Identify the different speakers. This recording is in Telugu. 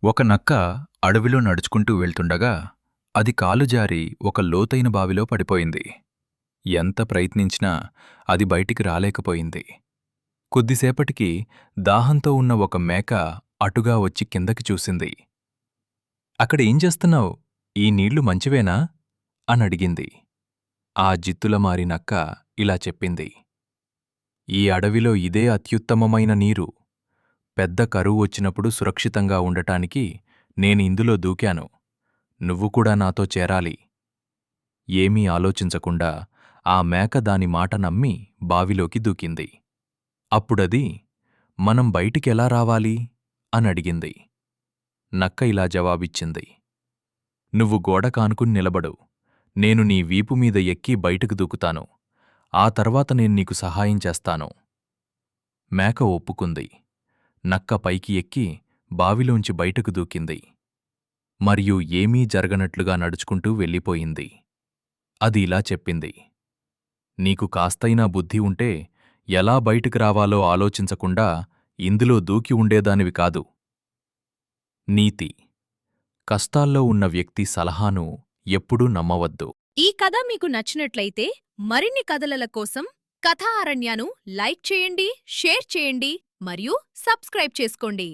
Speaker 1: ఒక నక్క అడవిలో నడుచుకుంటూ వెళ్తుండగా అది కాలు జారి ఒక లోతైన బావిలో పడిపోయింది. ఎంత ప్రయత్నించినా అది బయటికి రాలేకపోయింది. కొద్దిసేపటికి దాహంతో ఉన్న ఒక మేక అటుగా వచ్చి కిందకి చూసింది. అక్కడ ఏం చేస్తున్నావ్? ఈ నీళ్లు మంచివేనా? అనడిగింది. ఆ జిత్తులమారి నక్క ఇలా చెప్పింది. ఈ అడవిలో ఇదే అత్యుత్తమమైన నీరు. పెద్ద కరువు వచ్చినప్పుడు సురక్షితంగా ఉండటానికి నేనిందులో దూకాను. నువ్వు కూడా నాతో చేరాలి. ఏమీ ఆలోచించకుండా ఆ మేక దాని మాట నమ్మి బావిలోకి దూకింది. అప్పుడది, మనం బయటికెలా రావాలి? అనడిగింది. నక్క ఇలా జవాబిచ్చింది. నువ్వు గోడ కానుకుని నిలబడు. నేను నీ వీపుమీద ఎక్కి బయటకు దూకుతాను. ఆ తర్వాత నేను నీకు సహాయం చేస్తాను. మేక ఒప్పుకుంది. నక్క పైకి ఎక్కి బావిలోంచి బయటకు దూకింది. మరియు ఏమీ జరగనట్లుగా నడుచుకుంటూ వెళ్ళిపోయింది. అది ఇలా చెప్పింది. నీకు కాస్తైనా బుద్ధి ఉంటే ఎలా బయటికి రావాలో ఆలోచించకుండా ఇందులో దూకి ఉండేదానివి కాదు. నీతి: కష్టాల్లో ఉన్న వ్యక్తి సలహాను ఎప్పుడూ నమ్మవద్దు.
Speaker 2: ఈ కథ మీకు నచ్చినట్లయితే మరిన్ని కథల కోసం కథా అరణ్యాను లైక్ చేయండి, షేర్ చేయండి మరియు సబ్స్క్రైబ్ చేసుకోండి.